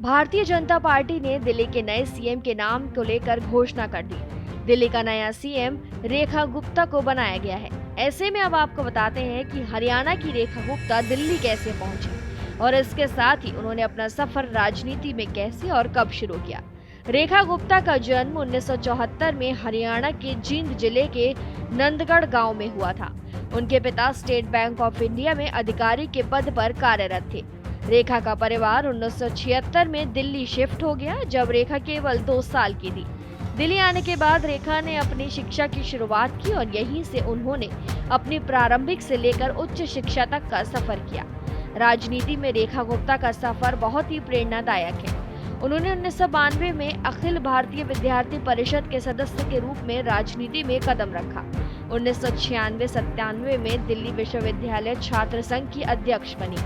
Bharatiya Janata party ने दिल्ली के नए सीएम के नाम को लेकर घोषणा कर दी। दिल्ली का नया सीएम रेखा गुप्ता को बनाया गया है। ऐसे में अब आपको बताते हैं कि हरियाणा की रेखा गुप्ता दिल्ली कैसे पहुंची और इसके साथ ही उन्होंने अपना सफर राजनीति में कैसे और कब शुरू किया। रेखा गुप्ता का जन्म 1974 में हरियाणा के जींद जिले के नंदगढ़ गांव में हुआ था। उनके पिता स्टेट बैंक ऑफ इंडिया में अधिकारी के पद पर कार्यरत थे। रेखा का परिवार 1976 में दिल्ली शिफ्ट हो गया, जब रेखा केवल 2 साल की थी। दिल्ली आने के बाद रेखा ने अपनी शिक्षा की शुरुआत की और यहीं से उन्होंने अपनी प्रारंभिक से लेकर उच्च शिक्षा तक का सफर किया। राजनीति में रेखा गुप्ता का सफर बहुत ही प्रेरणादायक है। उन्होंने 1992 में अखिल भारतीय विद्यार्थी परिषद के सदस्य के रूप में राजनीति में कदम रखा। 1996-97 में दिल्ली विश्वविद्यालय छात्र संघ की अध्यक्ष बनी,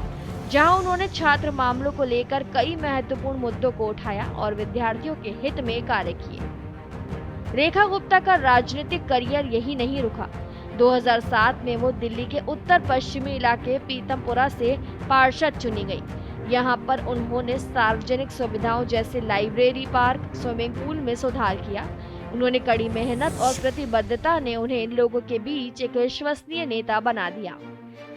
जहां उन्होंने छात्र मामलों को लेकर कई महत्वपूर्ण मुद्दों को उठाया और विद्यार्थियों के हित में कार्य किए। रेखा गुप्ता का राजनीतिक करियर यही नहीं रुका। 2007 में वो दिल्ली के उत्तर पश्चिमी इलाके पीतमपुरा से पार्षद चुनी गई। यहाँ पर उन्होंने सार्वजनिक सुविधाओं जैसे लाइब्रेरी, पार्क, स्विमिंग पूल में सुधार किया। उन्होंने कड़ी मेहनत और प्रतिबद्धता ने उन्हें लोगों के बीच एक विश्वसनीय नेता बना दिया।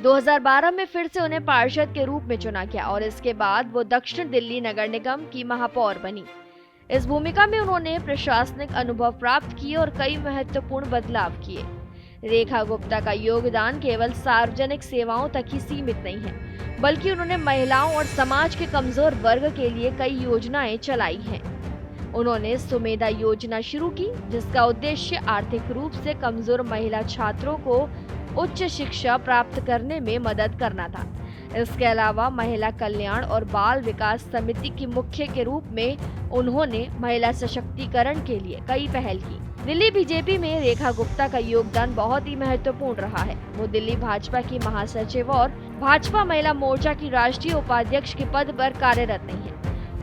2012 में फिर से उन्हें पार्षद के रूप में चुना गया और इसके बाद वो दक्षिण दिल्ली नगर निगम की महापौर बनी। इस भूमिका में उन्होंने प्रशासनिक अनुभव प्राप्त किए और कई महत्वपूर्ण बदलाव किए। रेखा गुप्ता का योगदान केवल सार्वजनिक सेवाओं तक ही सीमित नहीं है, बल्कि उन्होंने महिलाओं और समाज के कमजोर वर्ग के लिए कई योजनाएं चलाई हैं। उन्होंने सुमेधा योजना शुरू की, जिसका उद्देश्य आर्थिक रूप से कमजोर महिला छात्रों को उच्च शिक्षा प्राप्त करने में मदद करना था। इसके अलावा महिला कल्याण और बाल विकास समिति की मुख्य के रूप में उन्होंने महिला सशक्तिकरण के लिए कई पहल की। दिल्ली बीजेपी में रेखा गुप्ता का योगदान बहुत ही महत्वपूर्ण रहा है। वो दिल्ली भाजपा की महासचिव और भाजपा महिला मोर्चा की राष्ट्रीय उपाध्यक्ष के पद पर कार्यरत नहीं है।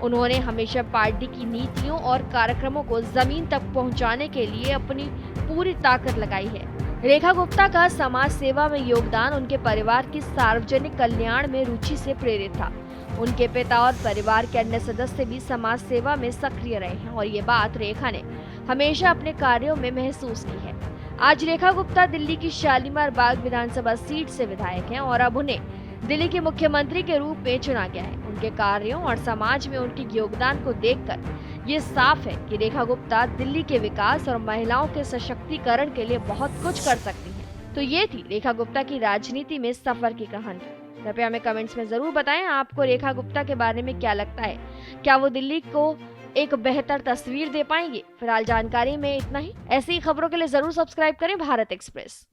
उन्होंने हमेशा पार्टी की नीतियों और कार्यक्रमों को जमीन तक पहुंचाने के लिए अपनी पूरी ताकत लगाई है। रेखा गुप्ता का समाज सेवा में योगदान उनके परिवार की सार्वजनिक कल्याण में रुचि से प्रेरित था। उनके पिता और परिवार के अन्य सदस्य भी समाज सेवा में सक्रिय रहे हैं और ये बात रेखा ने हमेशा अपने कार्यों में महसूस की है। आज रेखा गुप्ता दिल्ली की शालीमार बाग विधानसभा सीट से विधायक हैं और अब उन्हें दिल्ली के मुख्यमंत्री के रूप में चुना गया है। उनके कार्यों और समाज में उनके योगदान को देखकर ये साफ है कि रेखा गुप्ता दिल्ली के विकास और महिलाओं के सशक्तिकरण के लिए बहुत कुछ कर सकती हैं। तो ये थी रेखा गुप्ता की राजनीति में सफर की कहानी। कृपया हमें कमेंट्स में जरूर बताएं आपको रेखा गुप्ता के बारे में क्या लगता है। क्या वो दिल्ली को एक बेहतर तस्वीर दे पाएंगे? फिलहाल जानकारी में इतना ही। ऐसी खबरों के लिए जरूर सब्सक्राइब करें भारत एक्सप्रेस।